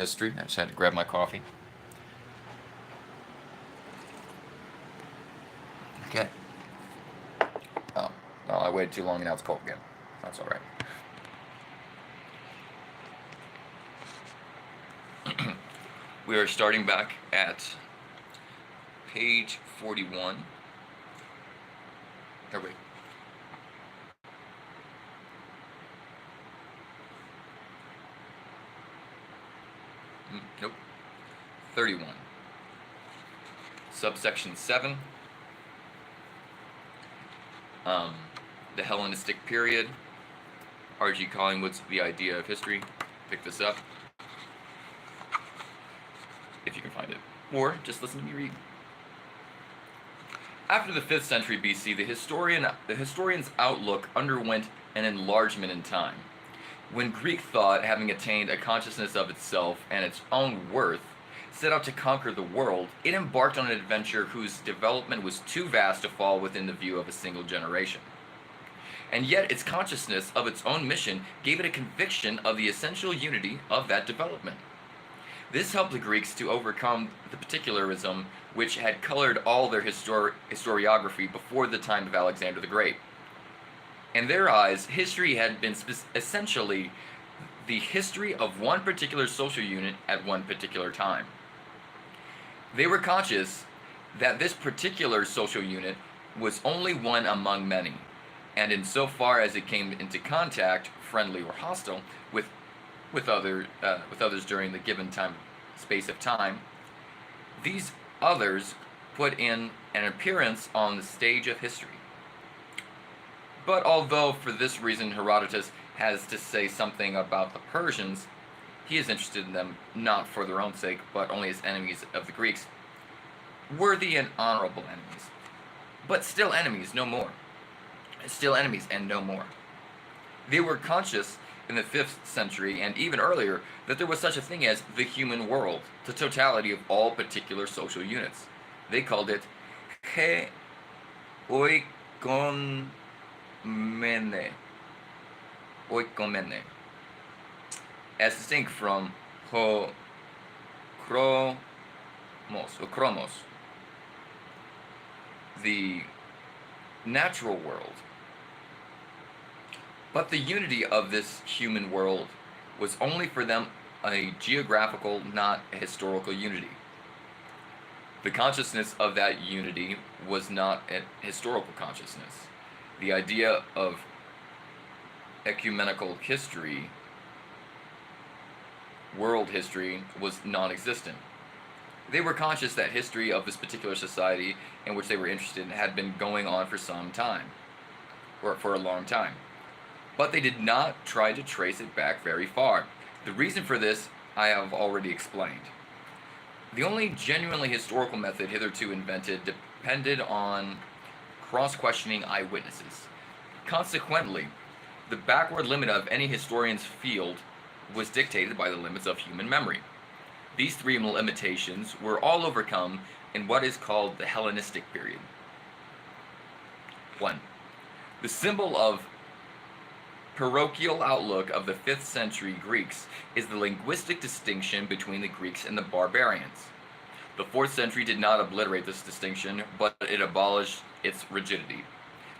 history. I just had to grab my coffee. Okay. Oh, well, I waited too long and now it's cold again. That's all right. We are starting back at page 41. Oh, wait. Nope. 31. Subsection 7. The Hellenistic period. R.G. Collingwood's The Idea of History. Pick this up if you can find it, or just listen to me read. After the 5th century BC, the historian's outlook underwent an enlargement in time. When Greek thought, having attained a consciousness of itself and its own worth, set out to conquer the world, it embarked on an adventure whose development was too vast to fall within the view of a single generation. And yet its consciousness of its own mission gave it a conviction of the essential unity of that development. This helped the Greeks to overcome the particularism which had colored all their historiography before the time of Alexander the Great. In their eyes, history had been essentially the history of one particular social unit at one particular time. They were conscious that this particular social unit was only one among many, and insofar as it came into contact, friendly or hostile, with others during the given space of time, these others put in an appearance on the stage of history. But although for this reason Herodotus has to say something about the Persians, he is interested in them not for their own sake, but only as enemies of the Greeks, worthy and honorable enemies, but still enemies, no more. Still enemies and no more. They were conscious in the 5th century and even earlier that there was such a thing as the human world, the totality of all particular social units. They called it he oikomene, as distinct from ho chromos, the natural world. But the unity of this human world was only for them a geographical, not a historical unity. The consciousness of that unity was not a historical consciousness. The idea of ecumenical history, world history, was non-existent. They were conscious that history of this particular society in which they were interested in had been going on for some time, or for a long time. But they did not try to trace it back very far. The reason for this I have already explained. The only genuinely historical method hitherto invented depended on cross-questioning eyewitnesses. Consequently, the backward limit of any historian's field was dictated by the limits of human memory. These three limitations were all overcome in what is called the Hellenistic period. 1. The symbol of parochial outlook of the 5th century Greeks is the linguistic distinction between the Greeks and the barbarians. The 4th century did not obliterate this distinction, but it abolished its rigidity.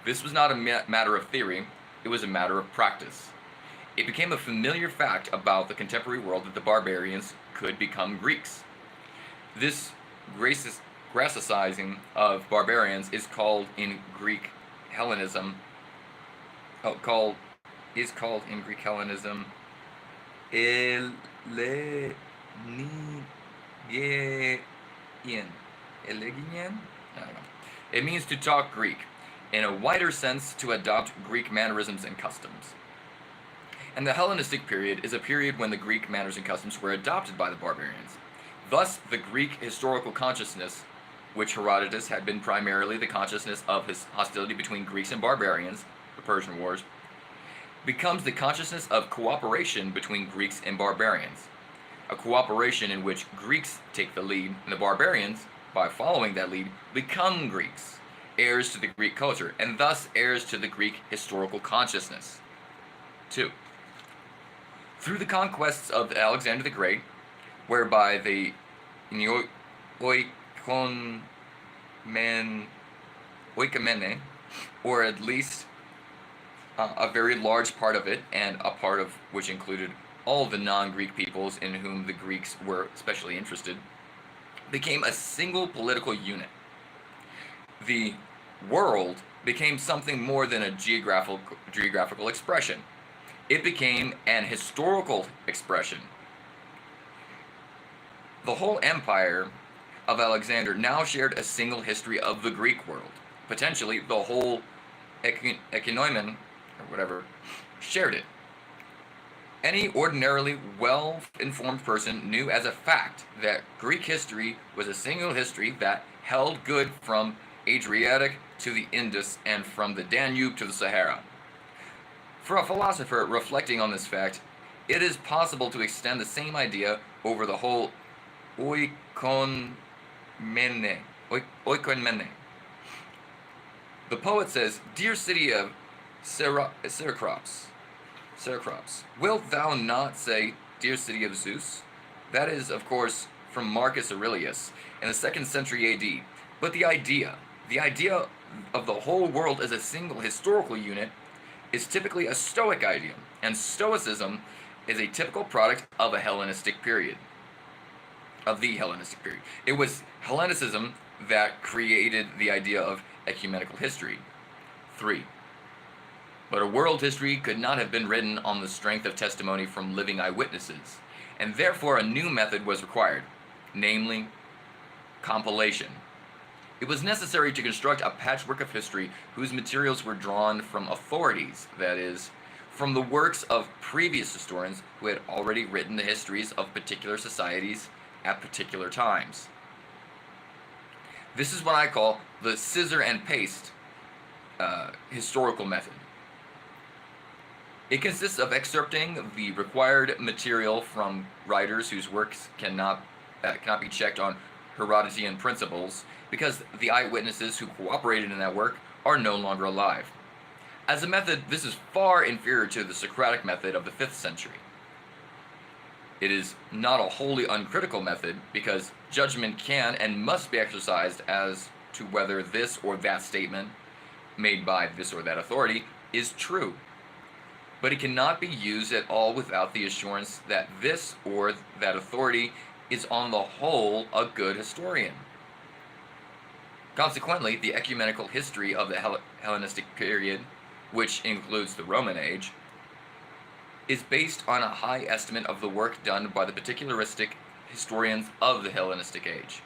This was not a matter of theory, it was a matter of practice. It became a familiar fact about the contemporary world that the barbarians could become Greeks. This Grecicizing of barbarians is called in Greek Hellenism Hellenism Elenigein. I don't know. It means to talk Greek, in a wider sense to adopt Greek mannerisms and customs. And the Hellenistic period is a period when the Greek manners and customs were adopted by the barbarians. Thus, the Greek historical consciousness, which Herodotus had been primarily the consciousness of his hostility between Greeks and barbarians, the Persian Wars, becomes the consciousness of cooperation between Greeks and barbarians. A cooperation in which Greeks take the lead, and the barbarians, by following that lead, become Greeks, heirs to the Greek culture, and thus heirs to the Greek historical consciousness. 2. Through the conquests of Alexander the Great, whereby the oikon men oikomene, or at least a very large part of it, and a part of which included all the non-Greek peoples in whom the Greeks were especially interested, became a single political unit. The world became something more than a geographical expression. It became an historical expression. The whole empire of Alexander now shared a single history of the Greek world. Potentially, the whole ekinomen, or whatever, shared it. Any ordinarily well-informed person knew as a fact that Greek history was a single history that held good from Adriatic to the Indus and from the Danube to the Sahara. For a philosopher reflecting on this fact, it is possible to extend the same idea over the whole oikoinmene. The poet says, "Dear city of Ceracrops, wilt thou not say, dear city of Zeus?" That is, of course, from Marcus Aurelius in the 2nd century AD. But the idea of the whole world as a single historical unit is typically a Stoic idea, and Stoicism is a typical product of the Hellenistic period. It was Hellenicism that created the idea of ecumenical history. 3. But a world history could not have been written on the strength of testimony from living eyewitnesses, and therefore a new method was required, namely compilation. It was necessary to construct a patchwork of history whose materials were drawn from authorities, that is, from the works of previous historians who had already written the histories of particular societies at particular times. This is what I call the scissor and paste historical method. It consists of excerpting the required material from writers whose works cannot be checked on Herodotean principles, because the eyewitnesses who cooperated in that work are no longer alive. As a method, this is far inferior to the Socratic method of the 5th century. It is not a wholly uncritical method, because judgment can and must be exercised as to whether this or that statement made by this or that authority is true. But it cannot be used at all without the assurance that this or that authority is on the whole a good historian. Consequently, the ecumenical history of the Hellenistic period, which includes the Roman age, is based on a high estimate of the work done by the particularistic historians of the Hellenistic age.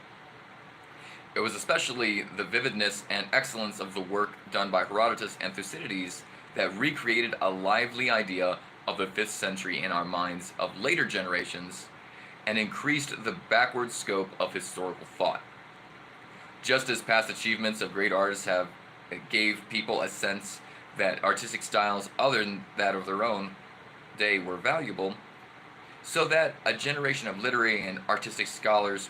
It was especially the vividness and excellence of the work done by Herodotus and Thucydides that recreated a lively idea of the 5th century in our minds of later generations and increased the backward scope of historical thought. Just as past achievements of great artists gave people a sense that artistic styles other than that of their own day were valuable, so that a generation of literary and artistic scholars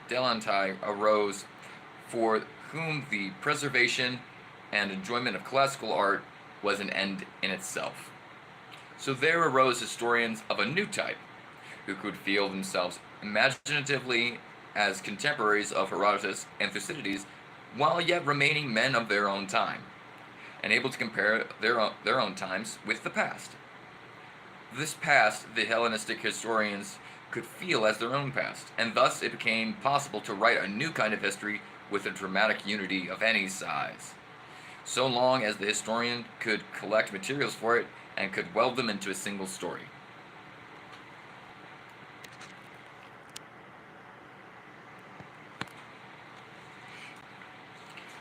Delantai arose, for whom the preservation and enjoyment of classical art was an end in itself. So there arose historians of a new type, who could feel themselves imaginatively as contemporaries of Herodotus and Thucydides, while yet remaining men of their own time, and able to compare their own times with the past. This past the Hellenistic historians could feel as their own past, and thus it became possible to write a new kind of history with a dramatic unity of any size, so long as the historian could collect materials for it and could weld them into a single story.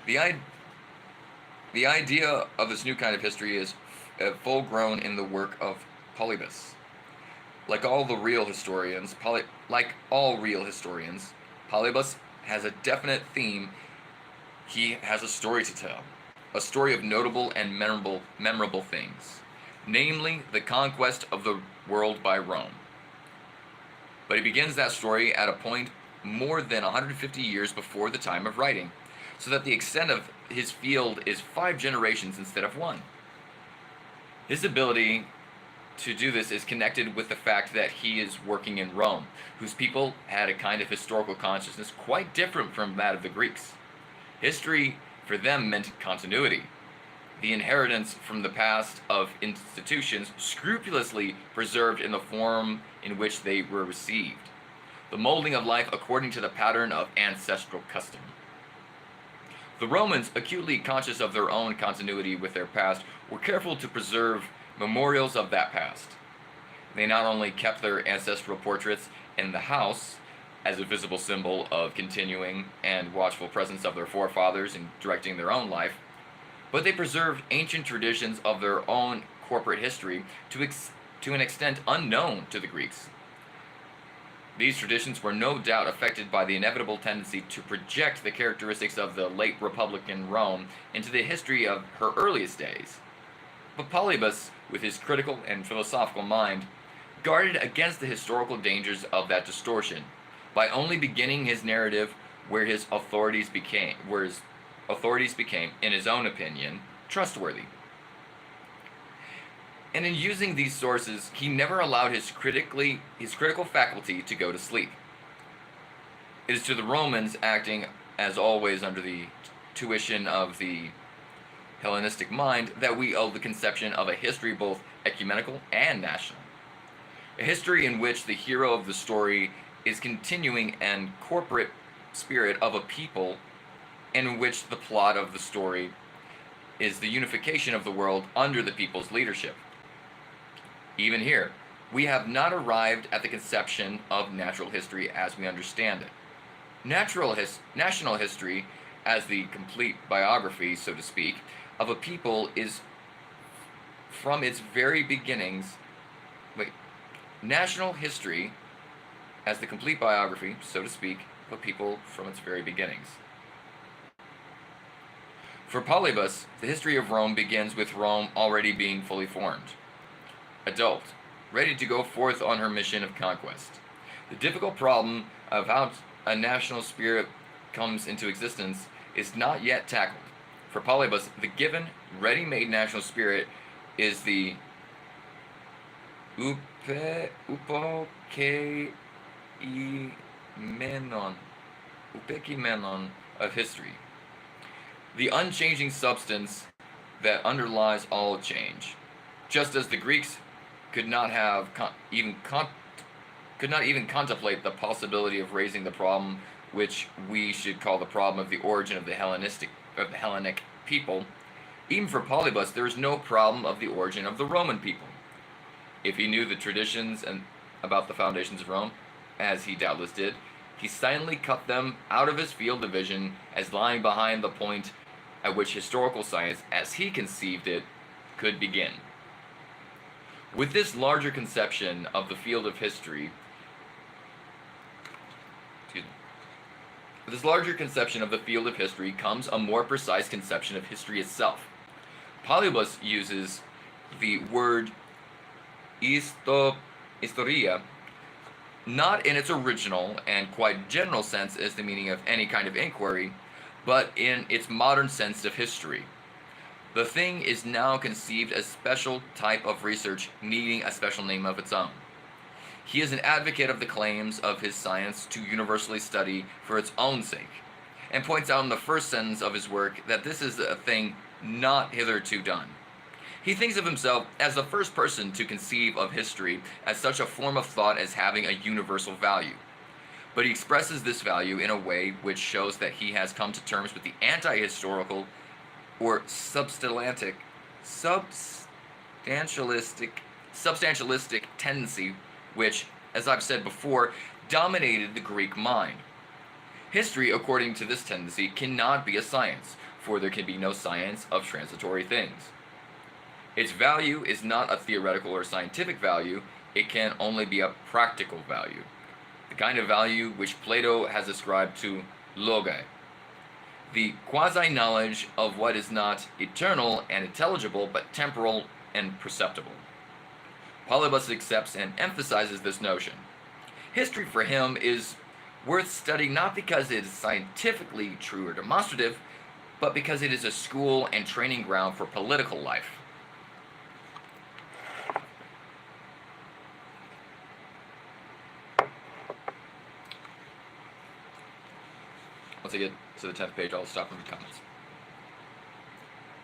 The idea of this new kind of history is full grown in the work of Polybus. Like all real historians, Polybus has a definite theme. He has a story to tell, a story of notable and memorable things, namely the conquest of the world by Rome. But he begins that story at a point more than 150 years before the time of writing, so that the extent of his field is 5 generations instead of 1. His ability to do this is connected with the fact that he is working in Rome, whose people had a kind of historical consciousness quite different from that of the Greeks. History for them meant continuity, the inheritance from the past of institutions scrupulously preserved in the form in which they were received, the molding of life according to the pattern of ancestral custom. The Romans, acutely conscious of their own continuity with their past, were careful to preserve memorials of that past. They not only kept their ancestral portraits in the house as a visible symbol of continuing and watchful presence of their forefathers in directing their own life, but they preserved ancient traditions of their own corporate history to an extent unknown to the Greeks. These traditions were no doubt affected by the inevitable tendency to project the characteristics of the late Republican Rome into the history of her earliest days. But Polybus, with his critical and philosophical mind, guarded against the historical dangers of that distortion by only beginning his narrative where his authorities became, in his own opinion, trustworthy. And in using these sources, he never allowed his critical faculty to go to sleep. It is to the Romans, acting as always under the tuition of the Hellenistic mind, that we owe the conception of a history both ecumenical and national. A history in which the hero of the story is continuing and corporate spirit of a people, and in which the plot of the story is the unification of the world under the people's leadership. Even here, we have not arrived at the conception of natural history as we understand it. National history, as the complete biography, so to speak, of a people is from its very beginnings. National history, as the complete biography, so to speak, of a people from its very beginnings. For Polybus, the history of Rome begins with Rome already being fully formed, adult, ready to go forth on her mission of conquest. The difficult problem of how a national spirit comes into existence is not yet tackled. For Polybus, the given, ready-made national spirit is the upekimenon of history, the unchanging substance that underlies all change. Just as the Greeks could not even contemplate the possibility of raising the problem which we should call the problem of the origin of the Hellenic people, even for Polybus there is no problem of the origin of the Roman people. If he knew the traditions and about the foundations of Rome, as he doubtless did, he silently cut them out of his field of vision as lying behind the point at which historical science, as he conceived it, could begin. With this larger conception of the field of history, comes a more precise conception of history itself. Polybus uses the word historia not in its original and quite general sense as the meaning of any kind of inquiry, but in its modern sense of history. The thing is now conceived as a special type of research needing a special name of its own. He is an advocate of the claims of his science to universally study for its own sake, and points out in the first sentence of his work that this is a thing not hitherto done. He thinks of himself as the first person to conceive of history as such a form of thought as having a universal value. But he expresses this value in a way which shows that he has come to terms with the anti-historical or substantialistic tendency which, as I've said before, dominated the Greek mind. History, according to this tendency, cannot be a science, for there can be no science of transitory things. Its value is not a theoretical or scientific value, it can only be a practical value, the kind of value which Plato has ascribed to logai, the quasi-knowledge of what is not eternal and intelligible, but temporal and perceptible. Polybus accepts and emphasizes this notion. History for him is worth studying not because it is scientifically true or demonstrative, but because it is a school and training ground for political life. once I get to the 10th page, I'll stop and read comments.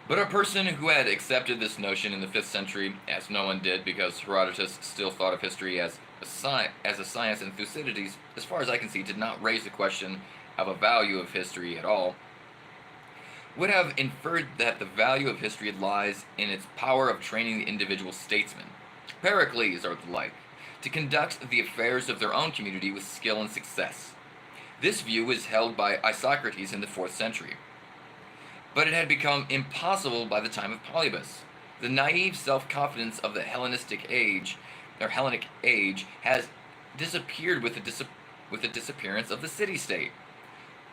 But a person who had accepted this notion in the 5th century, as no one did because Herodotus still thought of history as a science, and Thucydides, as far as I can see, did not raise the question of a value of history at all, would have inferred that the value of history lies in its power of training the individual statesman, Pericles or the like, to conduct the affairs of their own community with skill and success. This view was held by Isocrates in the 4th century. But it had become impossible by the time of Polybus. The naive self-confidence of the Hellenic age has disappeared with the disappearance of the city-state.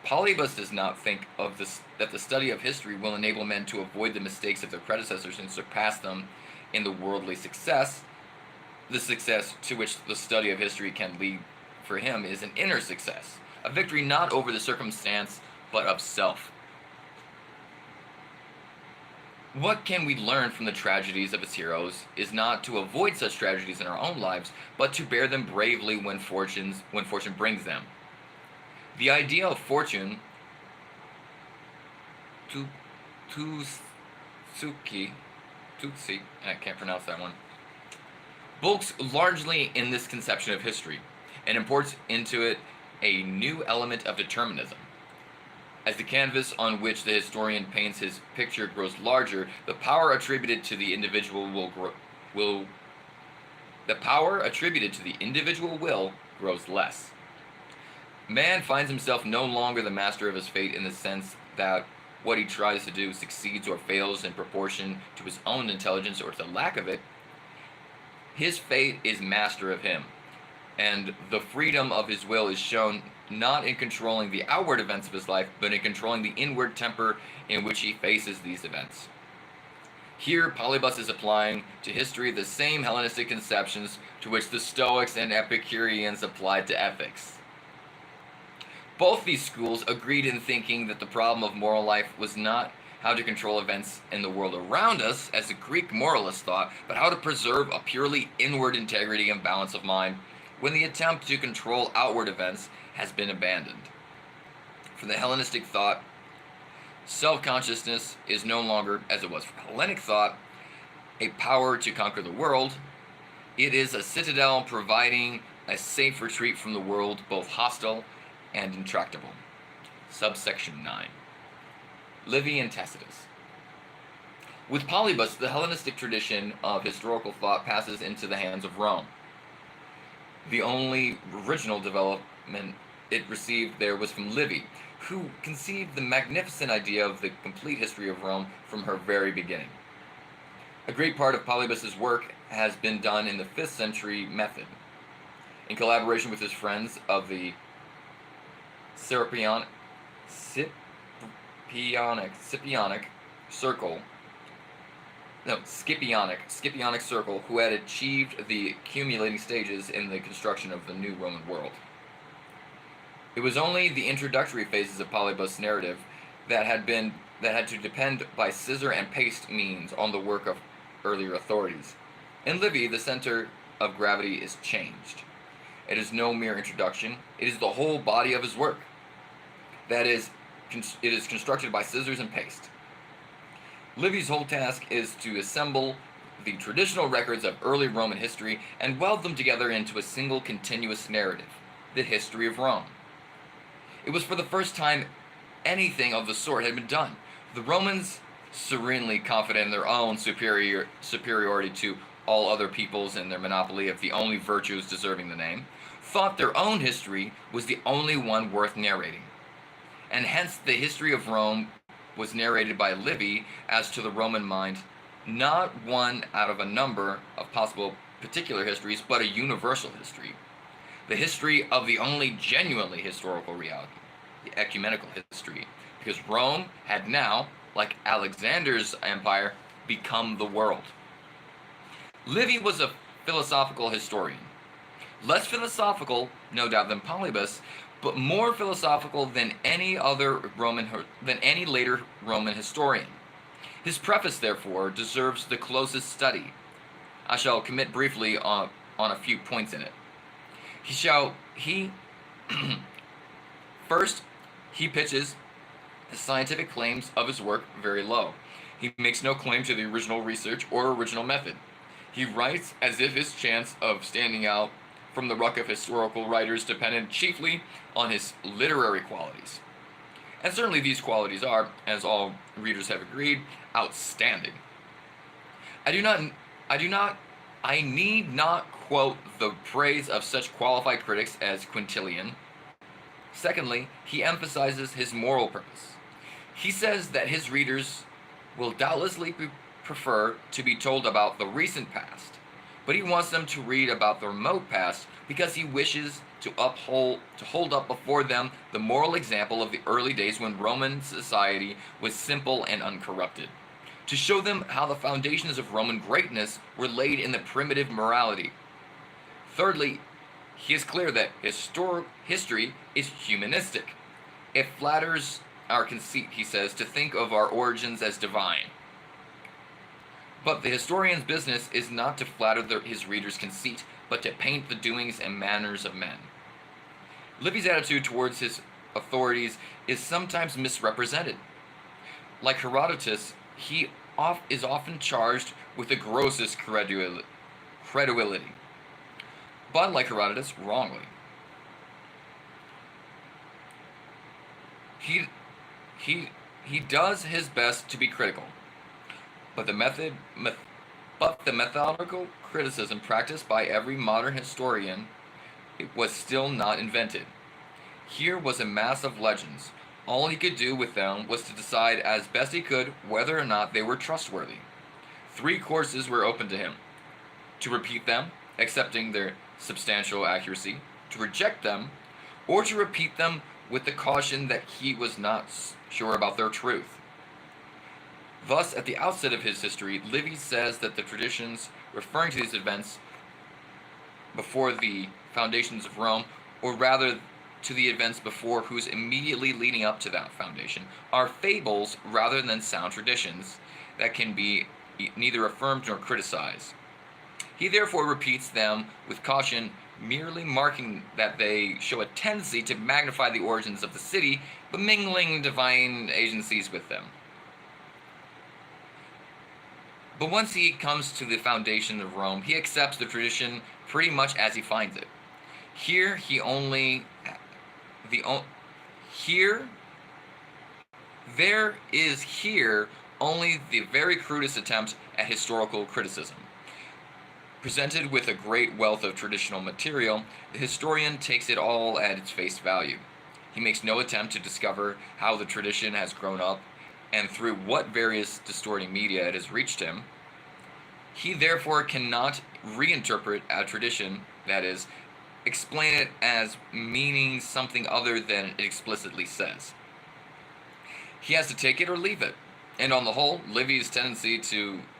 Polybus does not think that the study of history will enable men to avoid the mistakes of their predecessors and surpass them in the worldly success. The success to which the study of history can lead for him is an inner success, a victory not over the circumstance, but of self. What can we learn from the tragedies of its heroes is not to avoid such tragedies in our own lives, but to bear them bravely when fortune brings them. The idea of fortune, Tutsi, I can't pronounce that one, bulks largely in this conception of history, and imports into it a new element of determinism. As the canvas on which the historian paints his picture grows larger, the power attributed to the individual will grows less. Man finds himself no longer the master of his fate in the sense that what he tries to do succeeds or fails in proportion to his own intelligence or to the lack of it. His fate is master of him, and the freedom of his will is shown not in controlling the outward events of his life, but in controlling the inward temper in which he faces these events. Here, Polybus is applying to history the same Hellenistic conceptions to which the Stoics and Epicureans applied to ethics. Both these schools agreed in thinking that the problem of moral life was not how to control events in the world around us, as the Greek moralists thought, but how to preserve a purely inward integrity and balance of mind when the attempt to control outward events has been abandoned. For the Hellenistic thought, self-consciousness is no longer, as it was for Hellenic thought, a power to conquer the world. It is a citadel providing a safe retreat from the world, both hostile and intractable. Subsection 9. Livy and Tacitus. With Polybus, the Hellenistic tradition of historical thought passes into the hands of Rome. The only original development it received there was from Livy, who conceived the magnificent idea of the complete history of Rome from her very beginning. A great part of Polybus's work has been done in the 5th century method. In collaboration with his friends of the Scipionic circle, who had achieved the accumulating stages in the construction of the new Roman world. It was only the introductory phases of Polybus' narrative that had to depend by scissor and paste means on the work of earlier authorities. In Livy, the center of gravity is changed. It is no mere introduction, it is the whole body of his work. That is, it is constructed by scissors and paste. Livy's whole task is to assemble the traditional records of early Roman history and weld them together into a single continuous narrative, the history of Rome. It was for the first time anything of the sort had been done. The Romans, serenely confident in their own superiority to all other peoples and their monopoly of the only virtues deserving the name, thought their own history was the only one worth narrating. And hence the history of Rome was narrated by Livy as to the Roman mind, not one out of a number of possible particular histories, but a universal history. The history of the only genuinely historical reality, the ecumenical history, because Rome had now, like Alexander's empire, become the world. Livy was a philosophical historian. Less philosophical, no doubt, than Polybus, but more philosophical than any later Roman historian. His preface, therefore, deserves the closest study. I shall commit briefly on a few points in it. First, He pitches the scientific claims of his work very low. He makes no claim to the original research or original method. He writes as if his chance of standing out from the ruck of historical writers depended chiefly on his literary qualities. And certainly these qualities are, as all readers have agreed, outstanding. I do not I need not quote the praise of such qualified critics as Quintilian. Secondly, he emphasizes his moral purpose. He says that his readers will doubtlessly prefer to be told about the recent past, but he wants them to read about the remote past because he wishes to hold up before them the moral example of the early days when Roman society was simple and uncorrupted, to show them how the foundations of Roman greatness were laid in the primitive morality. Thirdly, he is clear that history is humanistic. It flatters our conceit, he says, to think of our origins as divine. But the historian's business is not to flatter his reader's conceit, but to paint the doings and manners of men. Livy's attitude towards his authorities is sometimes misrepresented. Like Herodotus, he is often charged with the grossest credulity. But like Herodotus, wrongly. He does his best to be critical, but the methodical criticism practiced by every modern historian was still not invented. Here was a mass of legends. All he could do with them was to decide as best he could whether or not they were trustworthy. 3 courses were open to him: to repeat them, accepting their substantial accuracy, to reject them, or to repeat them with the caution that he was not sure about their truth. Thus, at the outset of his history, Livy says that the traditions referring to these events before the foundations of Rome, or rather to the events before whose immediately leading up to that foundation, are fables rather than sound traditions that can be neither affirmed nor criticized. He therefore repeats them with caution, merely marking that they show a tendency to magnify the origins of the city, but mingling divine agencies with them. But once he comes to the foundation of Rome, he accepts the tradition pretty much as he finds it. There is here only the very crudest attempt at historical criticism. Presented with a great wealth of traditional material, the historian takes it all at its face value. He makes no attempt to discover how the tradition has grown up and through what various distorting media it has reached him. He therefore cannot reinterpret a tradition, that is, explain it as meaning something other than it explicitly says. He has to take it or leave it, and on the whole, Livy's tendency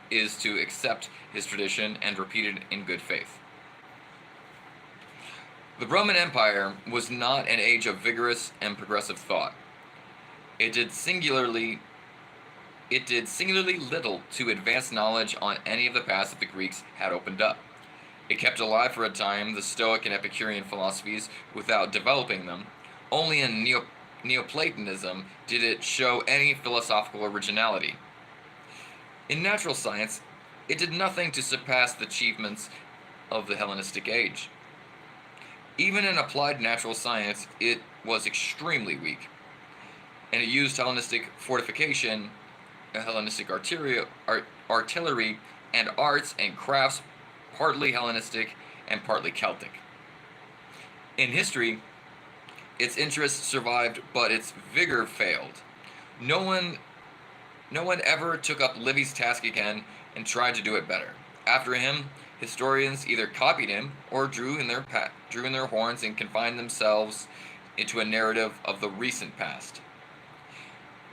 is to accept his tradition and repeat it in good faith. The Roman Empire was not an age of vigorous and progressive thought. It did singularly little to advance knowledge on any of the paths that the Greeks had opened up. It kept alive for a time the Stoic and Epicurean philosophies without developing them. Only in Neoplatonism did it show any philosophical originality. In natural science, it did nothing to surpass the achievements of the Hellenistic age. Even in applied natural science, it was extremely weak, and it used Hellenistic fortification, Hellenistic artillery, and arts and crafts, partly Hellenistic and partly Celtic. In history, its interest survived, but its vigor failed. No one ever took up Livy's task again and tried to do it better. After him, historians either copied him or drew in their horns and confined themselves into a narrative of the recent past.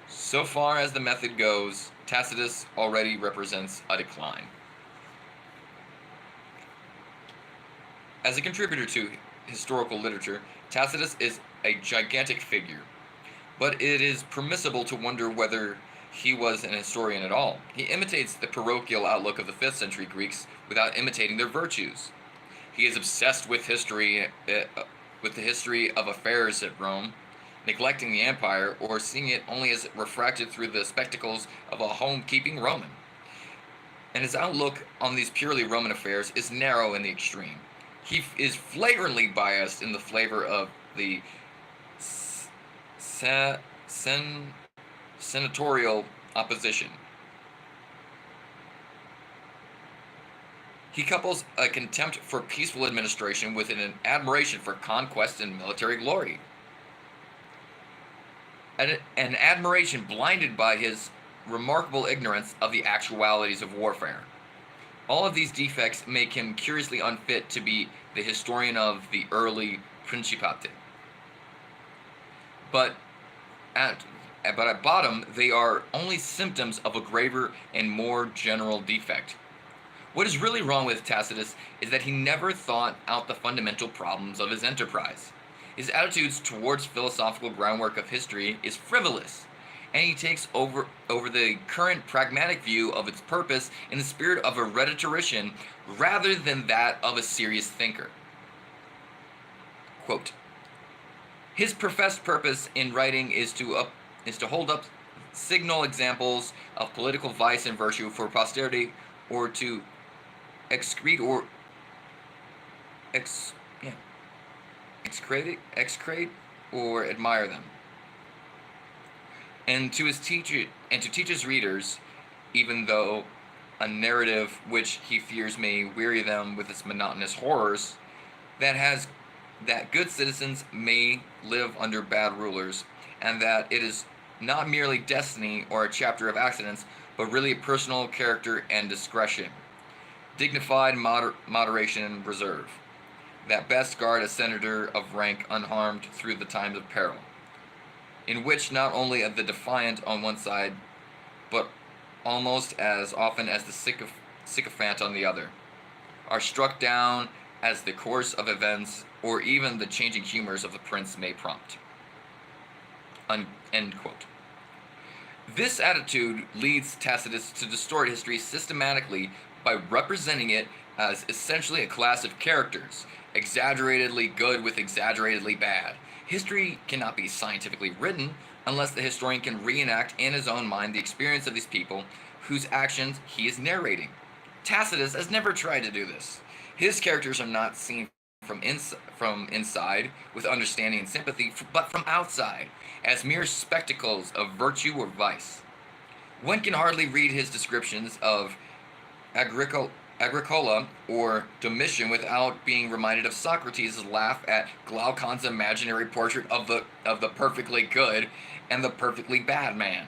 So far as the method goes, Tacitus already represents a decline. As a contributor to historical literature, Tacitus is a gigantic figure, but it is permissible to wonder whether he was an historian at all. He imitates the parochial outlook of the 5th century Greeks without imitating their virtues. He is obsessed with history, with the history of affairs at Rome, neglecting the empire or seeing it only as refracted through the spectacles of a home-keeping Roman. And his outlook on these purely Roman affairs is narrow in the extreme. He is flagrantly biased in the flavor of the senatorial opposition. He couples a contempt for peaceful administration with an admiration for conquest and military glory. An admiration blinded by his remarkable ignorance of the actualities of warfare. All of these defects make him curiously unfit to be the historian of the early Principate. But at bottom, they are only symptoms of a graver and more general defect. What is really wrong with Tacitus is that he never thought out the fundamental problems of his enterprise. His attitudes towards philosophical groundwork of history is frivolous, and he takes over the current pragmatic view of its purpose in the spirit of a rhetorician rather than that of a serious thinker. Quote, his professed purpose in writing is to hold up signal examples of political vice and virtue for posterity, or to excrete or admire them, and to teach his readers, even though a narrative which he fears may weary them with its monotonous horrors, that good citizens may live under bad rulers, and that it is not merely destiny or a chapter of accidents, but really personal character and discretion, dignified moderation and reserve, that best guard a senator of rank unharmed through the times of peril, in which not only the defiant on one side, but almost as often as the sycophant on the other, are struck down as the course of events or even the changing humors of the prince may prompt. End quote. This attitude leads Tacitus to distort history systematically by representing it as essentially a class of characters, exaggeratedly good with exaggeratedly bad. History cannot be scientifically written unless the historian can reenact in his own mind the experience of these people whose actions he is narrating. Tacitus has never tried to do this. His characters are not seen from inside with understanding and sympathy, but from outside, as mere spectacles of virtue or vice. One can hardly read his descriptions of Agricola or Domitian without being reminded of Socrates' laugh at Glaucon's imaginary portrait of the perfectly good and the perfectly bad man.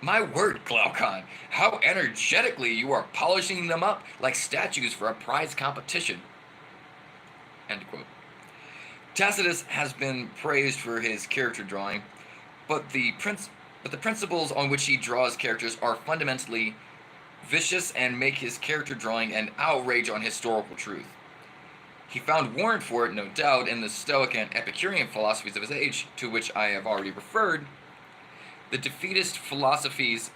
My word, Glaucon, how energetically you are polishing them up like statues for a prize competition. End quote. Tacitus has been praised for his character drawing, but the principles on which he draws characters are fundamentally vicious and make his character drawing an outrage on historical truth. He found warrant for it, no doubt, in the Stoic and Epicurean philosophies of his age, to which I have already referred. The defeatist philosophies,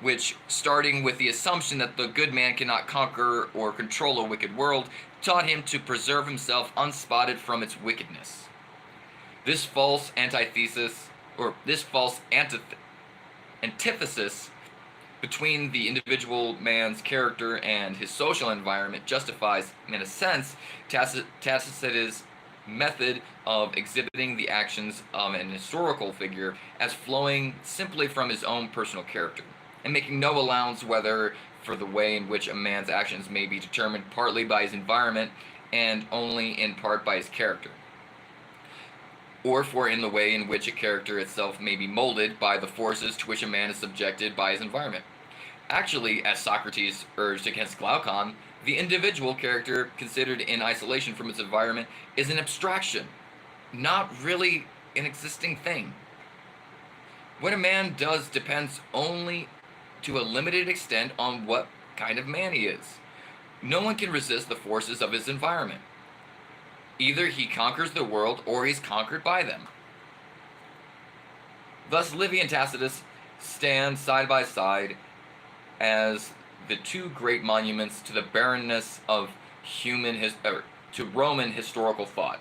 which, starting with the assumption that the good man cannot conquer or control a wicked world, taught him to preserve himself unspotted from its wickedness. This false antithesis between the individual man's character and his social environment justifies, in a sense, Tacitus's method of exhibiting the actions of an historical figure as flowing simply from his own personal character, and making no allowance whether for the way in which a man's actions may be determined partly by his environment and only in part by his character, or for in the way in which a character itself may be molded by the forces to which a man is subjected by his environment. Actually, as Socrates urged against Glaucon, the individual character considered in isolation from its environment is an abstraction, not really an existing thing. What a man does depends only to a limited extent on what kind of man he is. No one can resist the forces of his environment. Either he conquers the world or he's conquered by them. Thus, Livy and Tacitus stand side by side as the two great monuments to the barrenness of to Roman historical thought.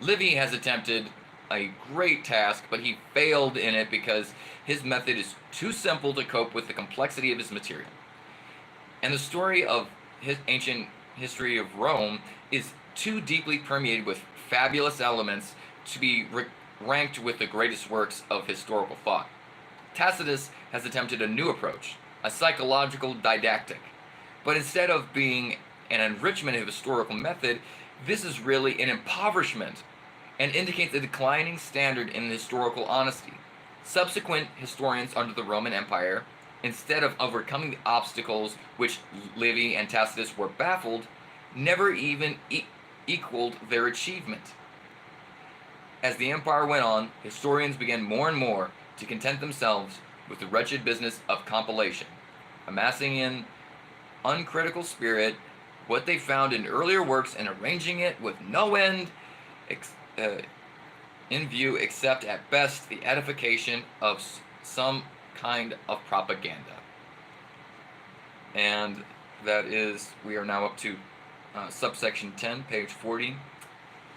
Livy has attempted a great task, but he failed in it because his method is too simple to cope with the complexity of his material. And the story of his ancient history of Rome is too deeply permeated with fabulous elements to be ranked with the greatest works of historical thought. Tacitus has attempted a new approach, a psychological didactic. But instead of being an enrichment of historical method, this is really an impoverishment and indicates a declining standard in historical honesty. Subsequent historians under the Roman Empire, instead of overcoming the obstacles which Livy and Tacitus were baffled, never even equaled their achievement. As the empire went on, historians began more and more to content themselves with the wretched business of compilation, amassing in uncritical spirit what they found in earlier works and arranging it with no end in view except at best the edification of some kind of propaganda. And that is, we are now up to subsection 10, page 40,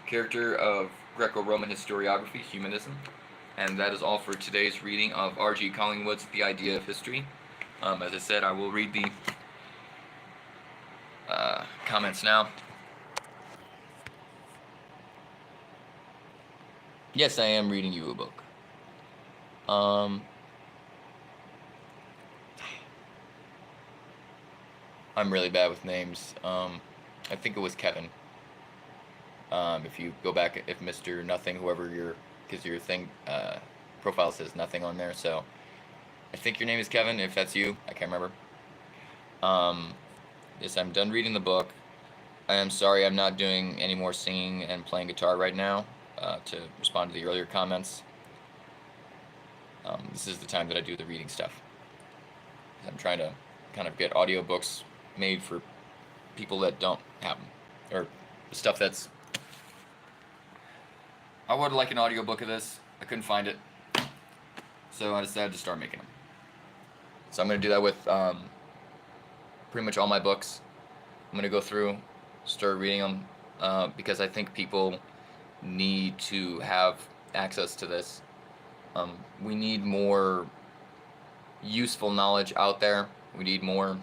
character of Greco-Roman historiography, humanism. And that is all for today's reading of R.G. Collingwood's The Idea of History. As I said, I will read the comments now. Yes, I am reading you a book. I'm really bad with names. I think it was Kevin. If you go back, if Mr. Nothing, whoever because your thing, profile says nothing on there, so I think your name is Kevin. If that's you, I can't remember. Yes, I'm done reading the book. I am sorry I'm not doing any more singing and playing guitar right now, to respond to the earlier comments. This is the time that I do the reading stuff. I'm trying to kind of get audiobooks made for people that don't have them, or stuff that's... I would like an audiobook of this. I couldn't find it, so I decided to start making them. So I'm going to do that with pretty much all my books. I'm going to go through, start reading them, because I think people need to have access to this. We need more useful knowledge out there. We need more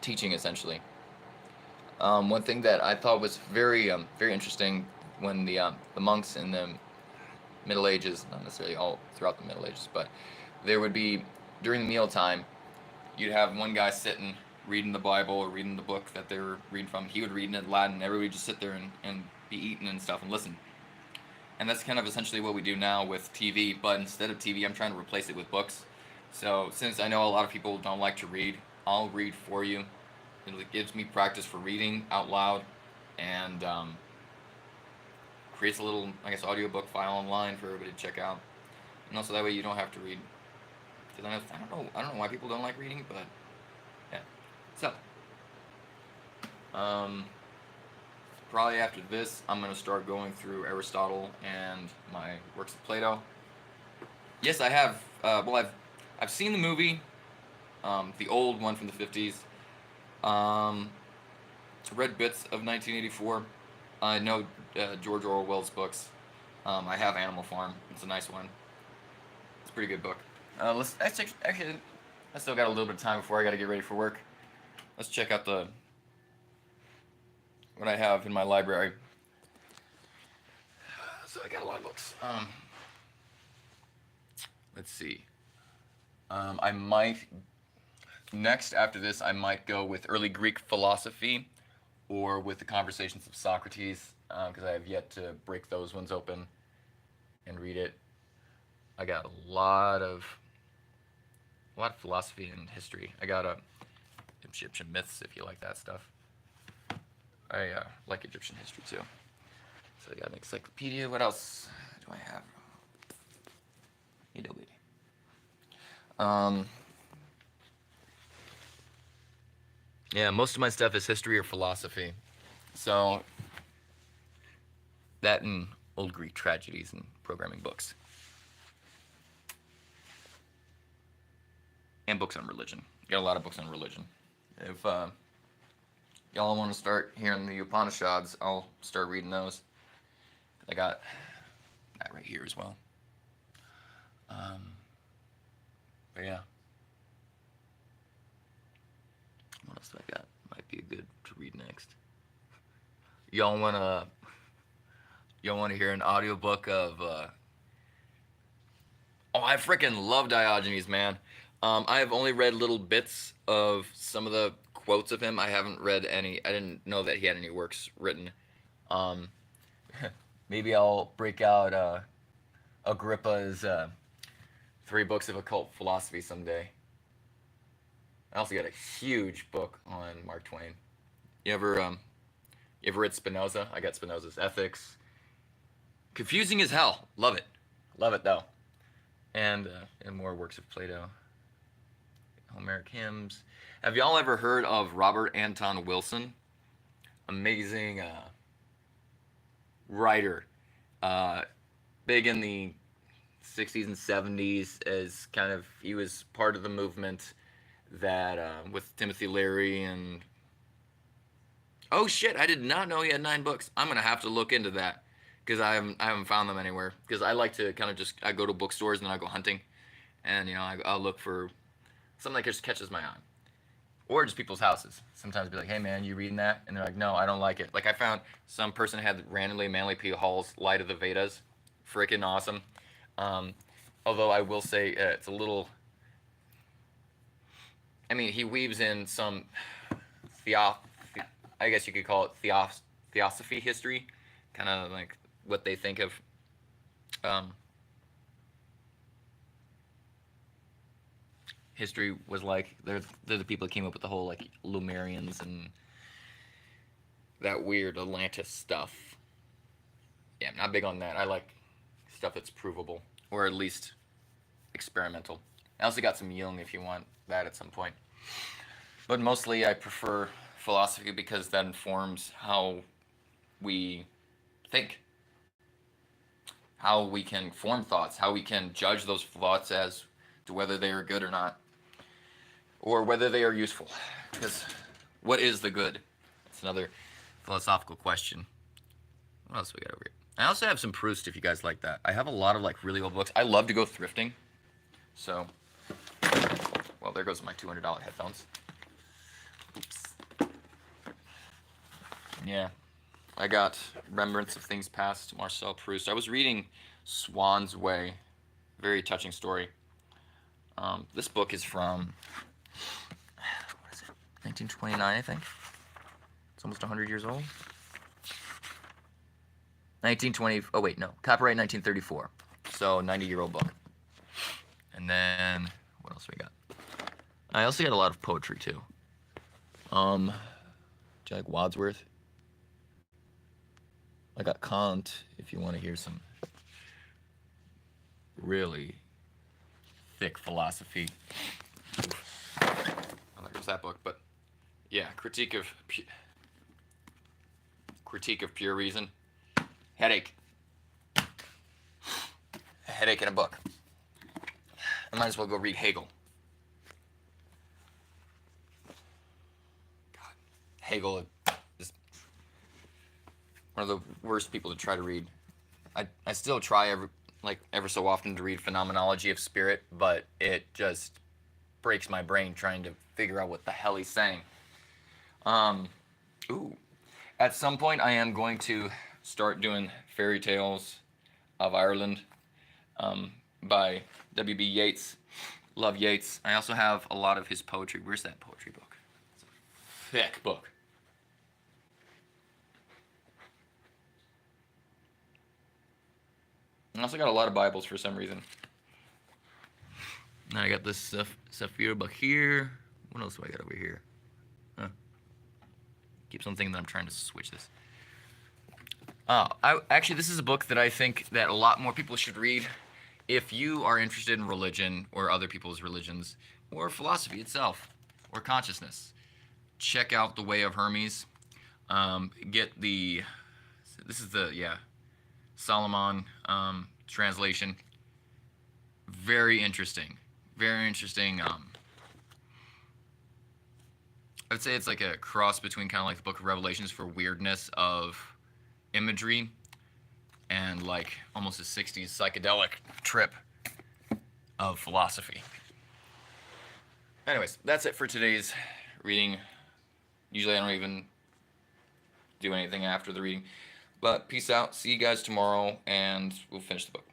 teaching, essentially. One thing that I thought was very interesting when the monks in the Middle Ages, not necessarily all throughout the Middle Ages, but there would be, during the mealtime, you'd have one guy sitting reading the Bible or reading the book that they were reading from. He would read in Latin. Everybody would just sit there and be eating and stuff and listen. And that's kind of essentially what we do now with TV, but instead of TV, I'm trying to replace it with books. So since I know a lot of people don't like to read, I'll read for you. It gives me practice for reading out loud, and creates a little, I guess, audiobook file online for everybody to check out. And also that way you don't have to read. Because I don't know why people don't like reading, but yeah. So, probably after this, I'm going to start going through Aristotle and my works of Plato. Yes, I have. I've seen the movie, the old one from the 50s. Read bits of 1984. I know George Orwell's books. I have Animal Farm. It's a nice one. It's a pretty good book. Actually, I still got a little bit of time before I got to get ready for work. Let's check out what I have in my library. So I got a lot of books. Let's see. I might... Next, after this, I might go with early Greek philosophy or with the Conversations of Socrates, because I have yet to break those ones open and read it. I got a lot of philosophy and history. I got Egyptian myths, if you like that stuff. I like Egyptian history too. So I got an encyclopedia. What else do I have? Yeah, most of my stuff is history or philosophy. So that and old Greek tragedies and programming books. And books on religion. Got a lot of books on religion. If y'all want to start hearing the Upanishads, I'll start reading those. I got that right here as well. But yeah. What else do I got? Might be good to read next. Y'all wanna hear an audiobook of oh, I freaking love Diogenes, man. I have only read little bits of some of the quotes of him. I haven't read any. I didn't know that he had any works written. Um, maybe I'll break out Agrippa's 3 books of occult philosophy someday. I also got a huge book on Mark Twain. You ever read Spinoza? I got Spinoza's Ethics. Confusing as hell. Love it though. And more works of Plato. Homeric hymns. Have y'all ever heard of Robert Anton Wilson? Amazing writer. Big in the 60s and 70s as kind of, he was part of the movement that with Timothy Leary and oh shit, I did not know he had 9 books. I'm gonna have to look into that because I haven't found them anywhere. Because I like to kind of just, I go to bookstores and then I go hunting, and I'll look for something that just catches my eye, or just people's houses. Sometimes I'll be like, hey man, you reading that? And they're like, no, I don't like it. Like I found some person had randomly Manly P. Hall's Light of the Vedas, freaking awesome. Although I will say it's a little. I mean, he weaves in some I guess you could call it theosophy history, kind of like what they think of history was like. They're the people that came up with the whole like Lumerians and that weird Atlantis stuff. Yeah, I'm not big on that. I like stuff that's provable, or at least experimental. I also got some Jung if you want that at some point. But mostly I prefer philosophy because that informs how we think, how we can form thoughts, how we can judge those thoughts as to whether they are good or not, or whether they are useful. Because what is the good? That's another philosophical question. What else we got over here? I also have some Proust if you guys like that. I have a lot of like really old books. I love to go thrifting. So, well, there goes my $200 headphones. Oops. Yeah. I got Remembrance of Things Past, Marcel Proust. I was reading Swan's Way. Very touching story. This book is from, what is it, 1929, I think? It's almost 100 years old. 1920, oh wait, no, copyright 1934. So, 90-year-old book. And then, what else we got? I also got a lot of poetry, too. Do you like Wadsworth? I got Kant, if you want to hear some really thick philosophy. Oh, there's that book, but yeah, Critique of Pure Reason. Headache. A headache in a book. I might as well go read Hegel. God, Hegel is one of the worst people to try to read. I still try ever so often to read Phenomenology of Spirit, but it just breaks my brain trying to figure out what the hell he's saying. At some point I am going to start doing Fairy Tales of Ireland by W.B. Yeats. Love Yeats. I also have a lot of his poetry. Where's that poetry book? It's a thick book. I also got a lot of Bibles for some reason. Now I got this Saphir book here. What else do I got over here? Huh. Keeps on thinking that I'm trying to switch this. Actually, this is a book that I think that a lot more people should read if you are interested in religion or other people's religions or philosophy itself or consciousness. Check out The Way of Hermes. This is the Solomon translation. Very interesting. Very interesting I would say it's like a cross between kind of like the Book of Revelations for weirdness of imagery and like almost a 60s psychedelic trip of philosophy. Anyways, that's it for today's reading. Usually I don't even do anything after the reading. But peace out. See you guys tomorrow, and we'll finish the book.